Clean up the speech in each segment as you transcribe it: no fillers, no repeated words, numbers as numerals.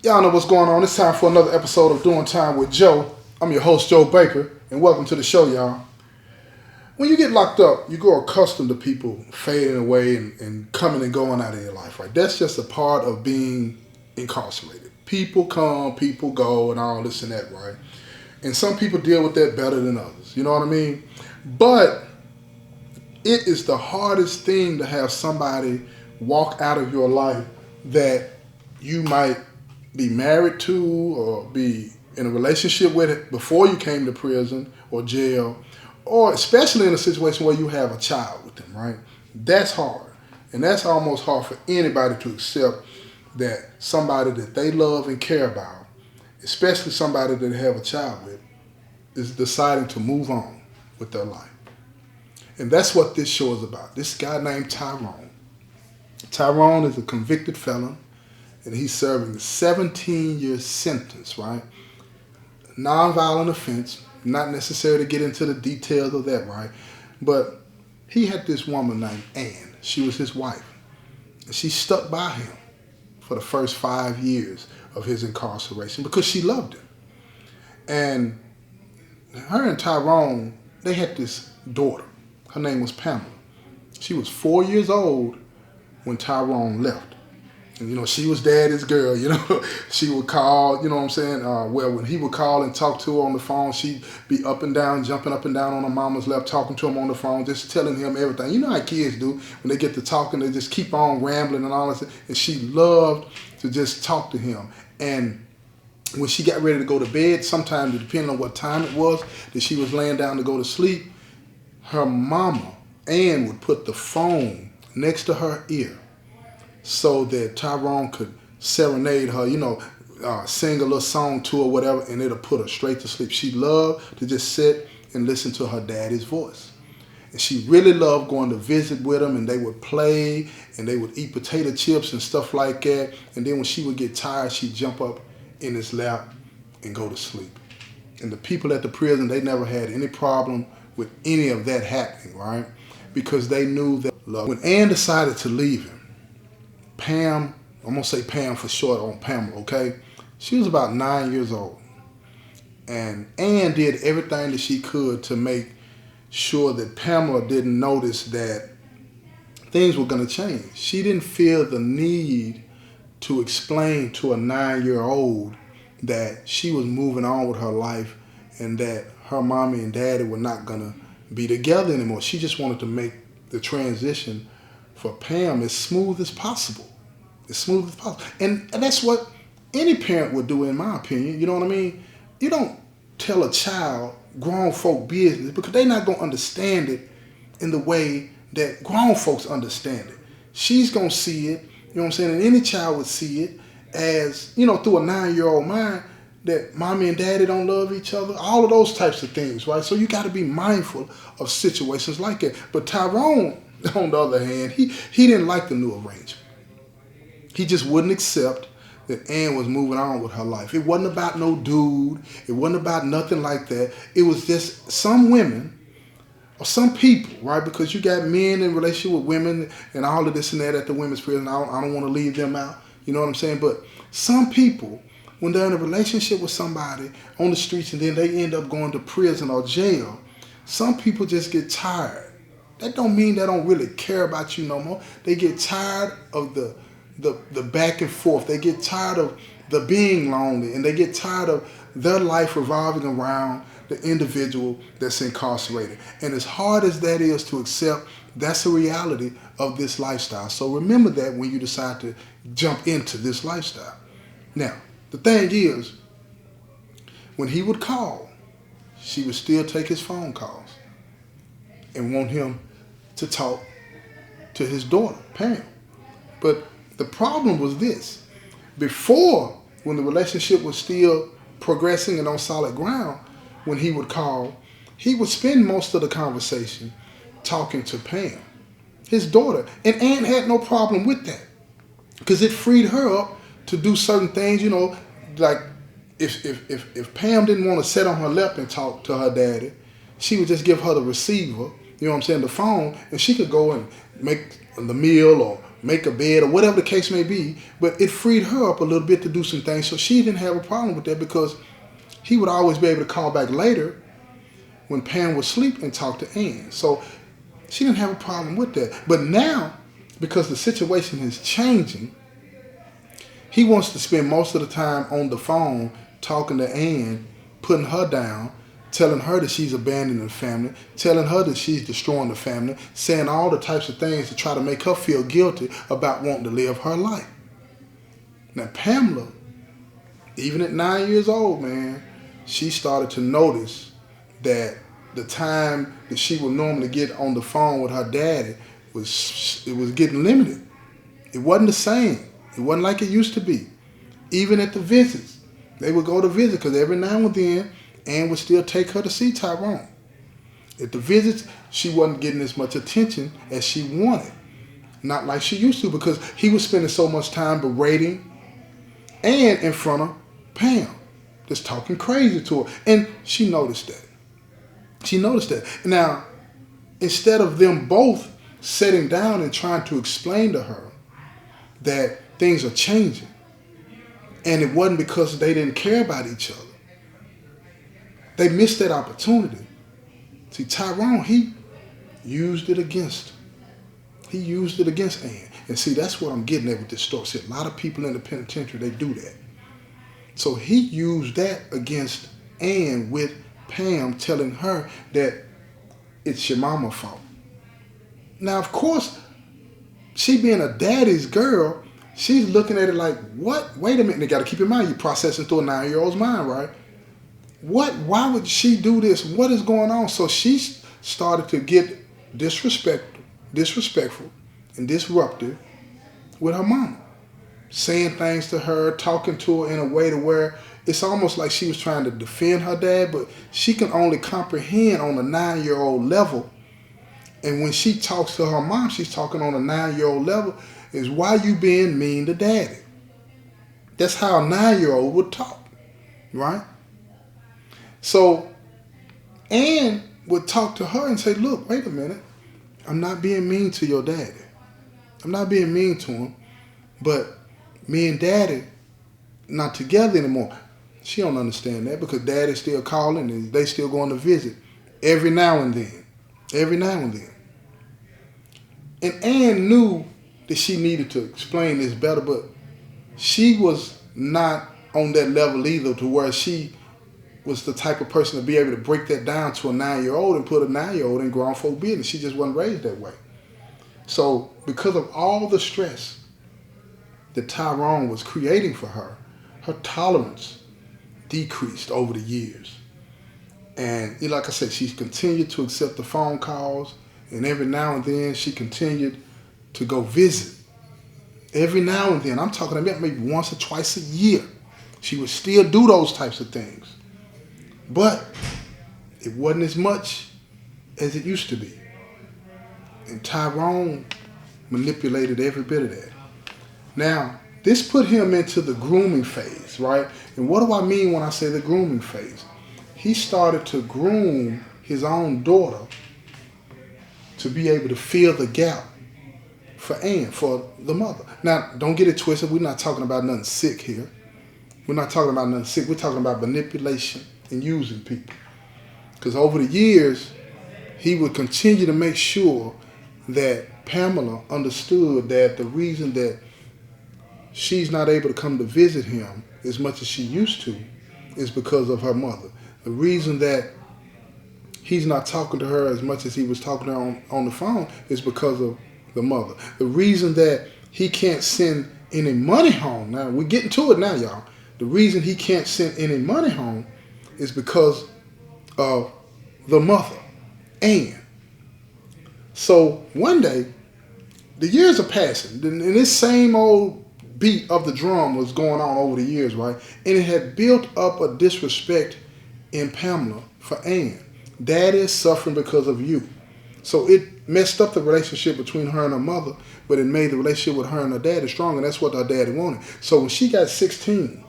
Y'all know what's going on. It's time for another episode of Doing Time with Joe. I'm your host, Joe Baker, and welcome to the show, y'all. When you get locked up, you grow accustomed to people fading away and coming and going out of your life, right? That's just a part of being incarcerated. People come, people go, and all this and that, right? And some people deal with that better than others, you know what I mean? But it is the hardest thing to have somebody walk out of your life that you might be married to or be in a relationship with it before you came to prison or jail, or especially in a situation where you have a child with them, right? That's hard. And that's almost hard for anybody to accept that somebody that they love and care about, especially somebody that they have a child with, is deciding to move on with their life. And that's what this show is about. This guy named Tyrone. Tyrone is a convicted felon, and he's serving a 17-year sentence, right? Non-violent offense, not necessary to get into the details of that, right? But he had this woman named Ann. She was his wife. And she stuck by him for the first 5 years of his incarceration because she loved him. And her and Tyrone, they had this daughter. Her name was Pamela. She was 4 years old when Tyrone left. And, you know, she was daddy's girl, you know. She would call, you know what I'm saying? Well, when he would call and talk to her on the phone, she'd be up and down, jumping up and down on her mama's lap, talking to him on the phone, just telling him everything. You know how kids do. When they get to talking, they just keep on rambling and all that. And she loved to just talk to him. And when she got ready to go to bed, sometimes depending on what time it was that she was laying down to go to sleep, her mama, Ann, would put the phone next to her ear so that Tyrone could serenade her, you know, sing a little song to her, whatever, and it'll put her straight to sleep. She loved to just sit and listen to her daddy's voice. And she really loved going to visit with him, and they would play, and they would eat potato chips and stuff like that. And then when she would get tired, she'd jump up in his lap and go to sleep. And the people at the prison, they never had any problem with any of that happening, right? Because they knew that love. When Ann decided to leave him, Pam, I'm going to say Pam for short on Pamela, okay? She was about 9 years old. And Ann did everything that she could to make sure that Pamela didn't notice that things were going to change. She didn't feel the need to explain to a 9-year-old that she was moving on with her life and that her mommy and daddy were not going to be together anymore. She just wanted to make the transition for Pam as smooth as possible. As smooth as possible. And that's what any parent would do, in my opinion. You know what I mean? You don't tell a child grown folk business because they're not going to understand it in the way that grown folks understand it. She's going to see it, you know what I'm saying? And any child would see it as, you know, through a 9-year-old mind that mommy and daddy don't love each other. All of those types of things, right? So you got to be mindful of situations like that. But Tyrone, on the other hand, he didn't like the new arrangement. He just wouldn't accept that Ann was moving on with her life. It wasn't about no dude. It wasn't about nothing like that. It was just some women or some people, right? Because you got men in relationship with women and all of this and that at the women's prison. I don't want to leave them out. You know what I'm saying? But some people, when they're in a relationship with somebody on the streets and then they end up going to prison or jail, some people just get tired. That don't mean they don't really care about you no more. They get tired of the back and forth. They get tired of the being lonely, and they get tired of their life revolving around the individual that's incarcerated. And as hard as that is to accept, that's a reality of this lifestyle. So remember that when you decide to jump into this lifestyle. Now, the thing is, when he would call, she would still take his phone calls and want him to talk to his daughter, Pam. But the problem was this. Before, when the relationship was still progressing and on solid ground, when he would call, he would spend most of the conversation talking to Pam, his daughter. And Ann had no problem with that because it freed her up to do certain things, you know, like if Pam didn't want to sit on her lap and talk to her daddy, she would just give her the receiver, you know what I'm saying, the phone, and she could go and make the meal or make a bed or whatever the case may be. But it freed her up a little bit to do some things. So she didn't have a problem with that because he would always be able to call back later when Pam was asleep and talk to Ann. So she didn't have a problem with that. But now, because the situation is changing, he wants to spend most of the time on the phone talking to Ann, putting her down, telling her that she's abandoning the family, telling her that she's destroying the family, saying all the types of things to try to make her feel guilty about wanting to live her life. Now, Pamela, even at 9 years old, man, she started to notice that the time that she would normally get on the phone with her daddy was getting limited. It wasn't the same. It wasn't like it used to be. Even at the visits, they would go to visit because every now and then, Ann would still take her to see Tyrone. At the visits, she wasn't getting as much attention as she wanted. Not like she used to because he was spending so much time berating Ann in front of Pam, just talking crazy to her. And she noticed that. She noticed that. Now, instead of them both sitting down and trying to explain to her that things are changing, and it wasn't because they didn't care about each other, they missed that opportunity. See, Tyrone, he used it against her. He used it against Ann. And see, that's what I'm getting at with this story. See, a lot of people in the penitentiary, they do that. So he used that against Ann with Pam telling her that it's your mama's fault. Now, of course, she being a daddy's girl, she's looking at it like, what? Wait a minute. You got to keep in mind, you're processing through a 9-year-old's mind, right? What? Why would she do this? What is going on? So she started to get disrespectful and disruptive with her mama, saying things to her, talking to her in a way to where it's almost like she was trying to defend her dad, but she can only comprehend on a 9-year-old level. And when she talks to her mom, she's talking on a 9-year-old level, is why you being mean to daddy? That's how a 9-year-old would talk, right? So Ann would talk to her and say, look, wait a minute. I'm not being mean to your daddy. I'm not being mean to him, but me and daddy not together anymore. She don't understand that because daddy's still calling and they still going to visit every now and then. Every now and then. And Ann knew that she needed to explain this better, but she was not on that level either to where she was the type of person to be able to break that down to a 9-year-old and put a 9-year-old in grown folk business. She just wasn't raised that way. So because of all the stress that Tyrone was creating for her, her tolerance decreased over the years. And like I said, she continued to accept the phone calls, and every now and then she continued to go visit. Every now and then, I'm talking about maybe once or twice a year, she would still do those types of things. But it wasn't as much as it used to be. And Tyrone manipulated every bit of that. Now, this put him into the grooming phase, right? And what do I mean when I say the grooming phase? He started to groom his own daughter to be able to fill the gap for Ann, for the mother. Now, don't get it twisted. We're not talking about nothing sick here. We're not talking about nothing sick. We're talking about manipulation and using people. Because over the years, he would continue to make sure that Pamela understood that the reason that she's not able to come to visit him as much as she used to is because of her mother. The reason that he's not talking to her as much as he was talking to her on the phone is because of the mother. The reason that he can't send any money home, now we're getting to it now, y'all. The reason he can't send any money home is because of the mother, Ann. So one day, the years are passing, and this same old beat of the drum was going on over the years, right? And it had built up a disrespect in Pamela for Ann. Daddy is suffering because of you. So it messed up the relationship between her and her mother, but it made the relationship with her and her daddy strong, and that's what her daddy wanted. So when she got 16,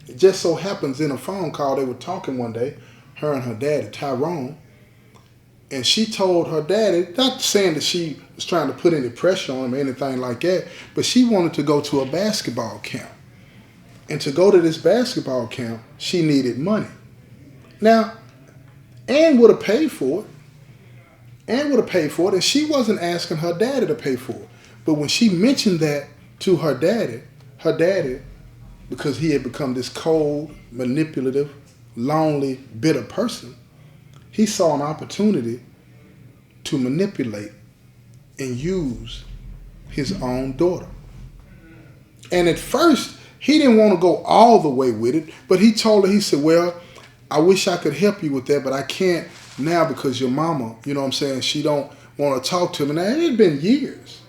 it just so happens in a phone call, they were talking one day, her and her daddy, Tyrone, And she told her daddy, not saying that she was trying to put any pressure on him or anything like that, but she wanted to go to a basketball camp. And to go to this basketball camp, she needed money. Now, Ann would have paid for it. Ann would have paid for it, and she wasn't asking her daddy to pay for it. But when she mentioned that to her daddy, because he had become this cold, manipulative, lonely, bitter person, he saw an opportunity to manipulate and use his own daughter. And at first, he didn't want to go all the way with it, but he told her, he said, well, I wish I could help you with that, but I can't now because your mama, you know what I'm saying, she don't want to talk to him. And now, it had been years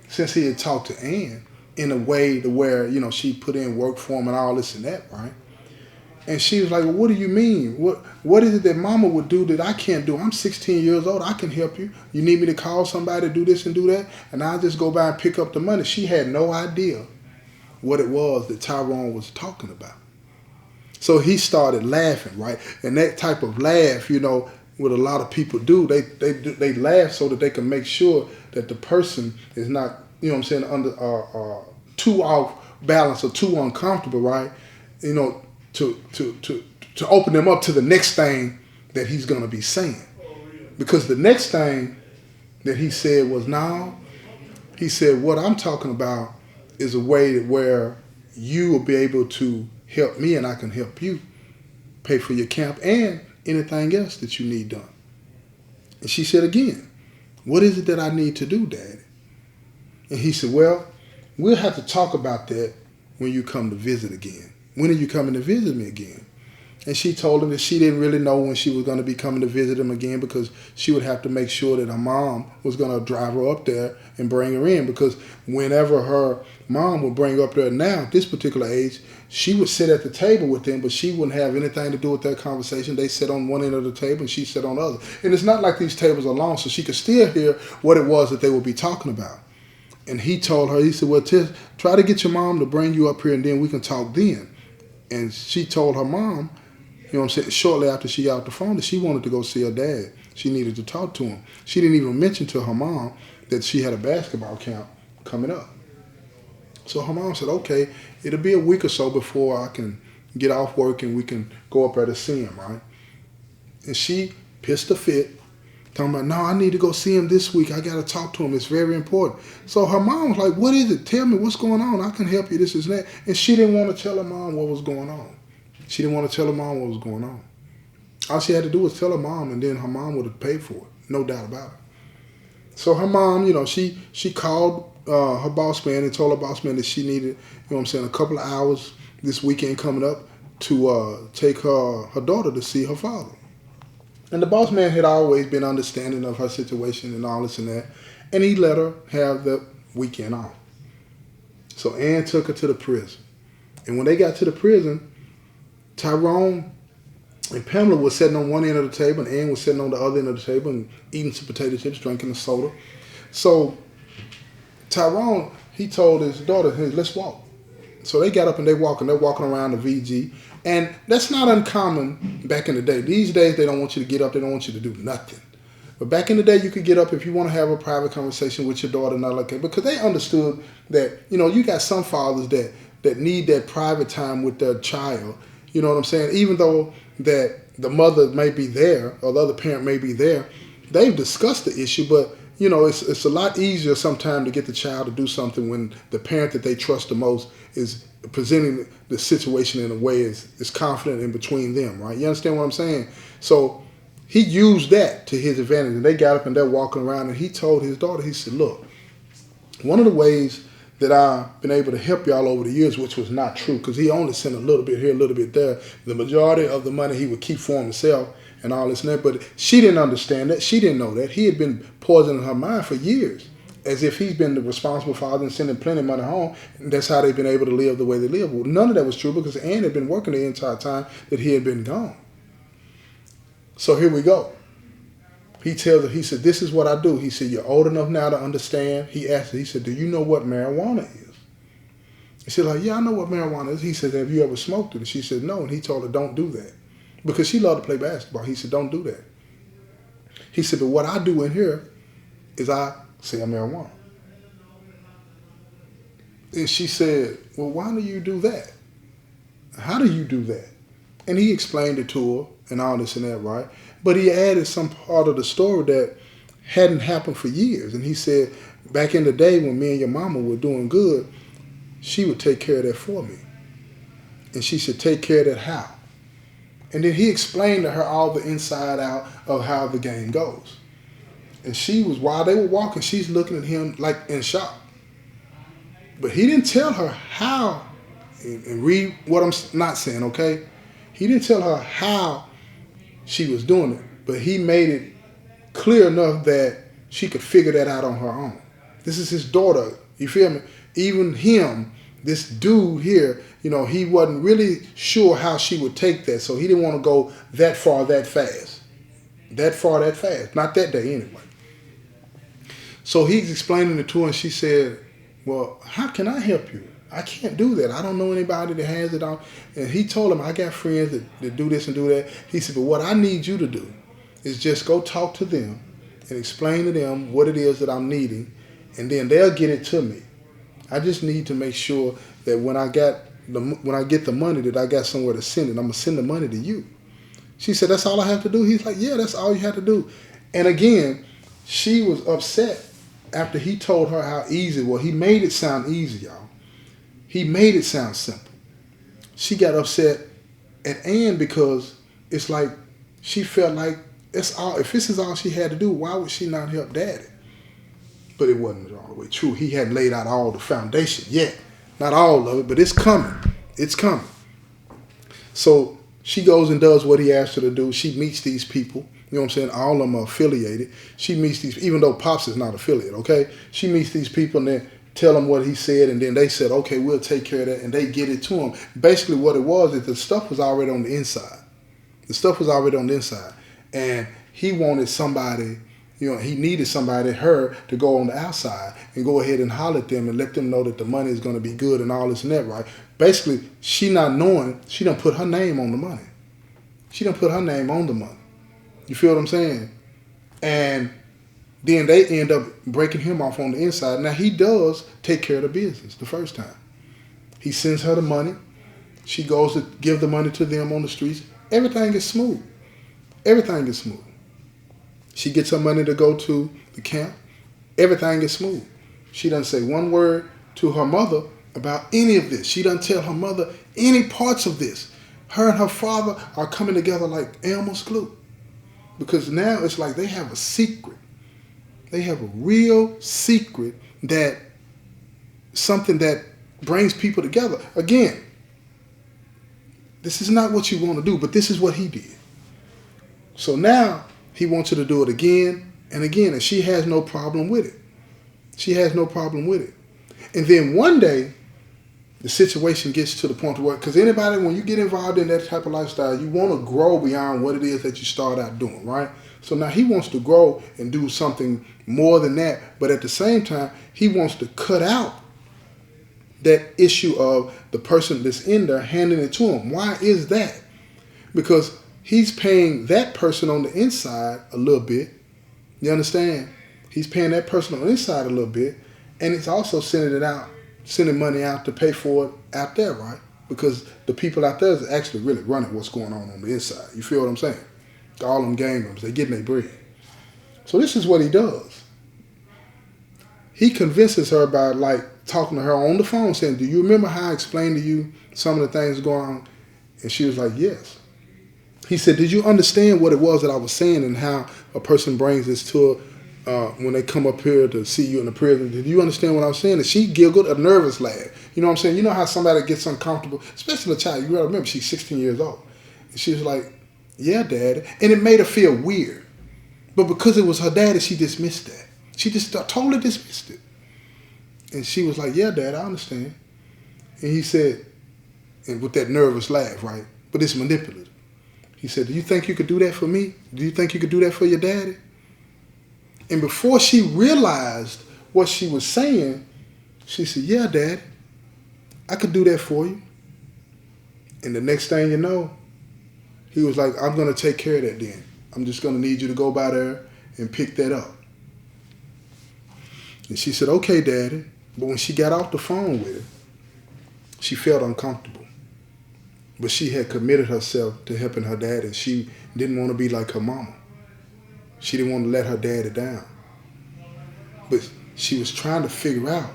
since he had talked to Ann in a way to where, you know, she put in work for him and all this and that, right? And she was like, well, what do you mean? What is it that mama would do that I can't do? I'm 16 years old. I can help you. You need me to call somebody to do this and do that? And I'll just go by and pick up the money. She had no idea what it was that Tyrone was talking about. So he started laughing, right? And that type of laugh, you know, what a lot of people do, they laugh so that they can make sure that the person is not, you know what I'm saying, under too off balance or too uncomfortable, right? You know, to open them up to the next thing that he's going to be saying. Because the next thing that he said was, no, he said, what I'm talking about is a way where you will be able to help me and I can help you pay for your camp and anything else that you need done. And she said again, what is it that I need to do, Daddy? And he said, well, we'll have to talk about that when you come to visit again. When are you coming to visit me again? And she told him that she didn't really know when she was going to be coming to visit him again because she would have to make sure that her mom was going to drive her up there and bring her in, because whenever her mom would bring her up there now, at this particular age, she would sit at the table with them, but she wouldn't have anything to do with that conversation. They sit on one end of the table and she sat on the other. And it's not like these tables are long, so she could still hear what it was that they would be talking about. And he told her, he said, well, try to get your mom to bring you up here and then we can talk then. And she told her mom, you know what I'm saying, shortly after she got off the phone, that she wanted to go see her dad. She needed to talk to him. She didn't even mention to her mom that she had a basketball camp coming up. So her mom said, okay, it'll be a week or so before I can get off work and we can go up there to see him, right? And she pissed a fit, talking about, no, I need to go see him this week. I got to talk to him. It's very important. So her mom was like, what is it? Tell me what's going on. I can help you, this is that. And she didn't want to tell her mom what was going on. She didn't want to tell her mom what was going on. All she had to do was tell her mom, and then her mom would have paid for it. No doubt about it. So her mom, you know, she called her boss man and told her boss man that she needed, you know what I'm saying, a couple of hours this weekend coming up to take her daughter to see her father. And the boss man had always been understanding of her situation and all this and that, and he let her have the weekend off. So Ann took her to the prison. And when they got to the prison, Tyrone and Pamela was sitting on one end of the table and Ann was sitting on the other end of the table and eating some potato chips, drinking a soda. So Tyrone, he told his daughter, hey, let's walk. So they got up and they're walking around the VG. And that's not uncommon back in the day. These days, they don't want you to get up. They don't want you to do nothing. But back in the day, you could get up if you want to have a private conversation with your daughter, not like that. Because they understood that, you know, you got some fathers that need that private time with their child. You know what I'm saying? Even though that the mother may be there or the other parent may be there, they've discussed the issue, but you know, it's a lot easier sometimes to get the child to do something when the parent that they trust the most is presenting the situation in a way is confident in between them, right? You understand what I'm saying? So he used that to his advantage, and they got up and they're walking around, and he told his daughter, he said, look, one of the ways that I've been able to help y'all over the years, which was not true, because he only sent a little bit here, a little bit there. The majority of the money he would keep for himself and all this and that. But she didn't understand that. She didn't know that. He had been poisoning her mind for years, as if he's been the responsible father and sending plenty of money home. And that's how they've been able to live the way they live. Well, none of that was true because Ann had been working the entire time that he had been gone. So here we go. He tells her, he said, this is what I do. He said, you're old enough now to understand. He asked her, he said, do you know what marijuana is? She said, like, yeah, I know what marijuana is. He said, have you ever smoked it? And she said, no. And he told her, don't do that. Because she loved to play basketball. He said, don't do that. He said, but what I do in here is I sell marijuana. And she said, well, why do you do that? How do you do that? And he explained it to her and all this and that, right? But he added some part of the story that hadn't happened for years. And he said, back in the day when me and your mama were doing good, she would take care of that for me. And she said, take care of that how? And then he explained to her all the inside out of how the game goes. And she was, while they were walking, she's looking at him like in shock. But he didn't tell her how, and read what I'm not saying, okay? He didn't tell her how she was doing it, but he made it clear enough that she could figure that out on her own. This is his daughter, you feel me? Even him, this dude here, you know, he wasn't really sure how she would take that, so he didn't want to go that far, that fast. That far, that fast. Not that day, anyway. So he's explaining it to her, and she said, well, how can I help you? I can't do that. I don't know anybody that has it on. And he told him, I got friends that do this and do that. He said, but what I need you to do is just go talk to them and explain to them what it is that I'm needing, and then they'll get it to me. I just need to make sure that when I get the money, that I got somewhere to send it. I'm going to send the money to you. She said, that's all I have to do? He's like, yeah, that's all you have to do. And again, she was upset after he told her how easy it was. He made it sound easy, y'all. He made it sound simple. She got upset at Ann because it's like she felt like that's all. If this is all she had to do, why would she not help Daddy? But it wasn't all the way true. He hadn't laid out all the foundation yet. Not all of it, but it's coming. It's coming. So she goes and does what he asked her to do. She meets these people. You know what I'm saying? All of them are affiliated. She meets these, even though Pops is not affiliated, okay? She meets these people and then tell them what he said, and then they said, okay, we'll take care of that, and they get it to him. Basically what it was is the stuff was already on the inside. The stuff was already on the inside. And he wanted somebody, you know, he needed somebody, her, to go on the outside and go ahead and holler at them and let them know that the money is going to be good and all this and that, right? Basically, she not knowing, she done put her name on the money. She done put her name on the money. You feel what I'm saying? And then they end up breaking him off on the inside. Now, he does take care of the business the first time. He sends her the money. She goes to give the money to them on the streets. Everything is smooth. Everything is smooth. She gets her money to go to the camp. Everything is smooth. She doesn't say one word to her mother about any of this. She doesn't tell her mother any parts of this. Her and her father are coming together like Elmer's glue. Because now it's like they have a secret. They have a real secret, that something that brings people together. Again, this is not what you want to do, but this is what he did. So now he wants her to do it again and again, and she has no problem with it. She has no problem with it. And then one day, the situation gets to the point where, because anybody, when you get involved in that type of lifestyle, you want to grow beyond what it is that you start out doing, right? So now he wants to grow and do something more than that, but at the same time, he wants to cut out that issue of the person that's in there handing it to him. Why is that? Because he's paying that person on the inside a little bit. You understand? He's paying that person on the inside a little bit, and it's also sending money out to pay for it out there, right? Because the people out there is actually really running what's going on the inside. You feel what I'm saying? All them gang members, they getting their bread. So this is what he does. He convinces her by like talking to her on the phone, saying, do you remember how I explained to you some of the things going on? And she was like, yes. He said, did you understand what it was that I was saying and how a person brings this to when they come up here to see you in the prison? Did you understand what I was saying? And she giggled, a nervous laugh. You know what I'm saying? You know how somebody gets uncomfortable, especially a child. You gotta remember, she's 16 years old. And she was like, yeah, Daddy. And it made her feel weird. But because it was her daddy, she dismissed that. She just totally dismissed it. And she was like, yeah, Dad, I understand. And he said, and with that nervous laugh, right? But it's manipulative. He said, do you think you could do that for me? Do you think you could do that for your daddy? And before she realized what she was saying, she said, yeah, Dad, I could do that for you. And the next thing you know, he was like, I'm going to take care of that then. I'm just going to need you to go by there and pick that up. And she said, okay, Daddy. But when she got off the phone with him, she felt uncomfortable. But she had committed herself to helping her daddy. She didn't want to be like her mama. She didn't want to let her daddy down. But she was trying to figure out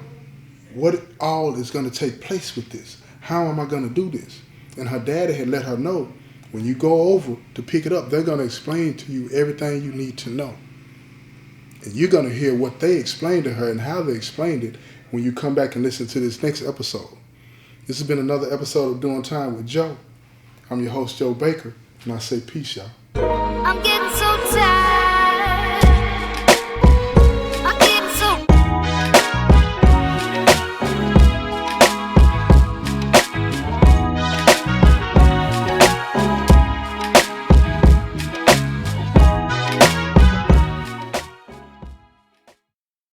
what all is going to take place with this. How am I going to do this? And her daddy had let her know, when you go over to pick it up, they're going to explain to you everything you need to know. And you're going to hear what they explained to her and how they explained it when you come back and listen to this next episode. This has been another episode of Doing Time with Joe. I'm your host, Joe Baker, and I say peace, y'all. I'm getting so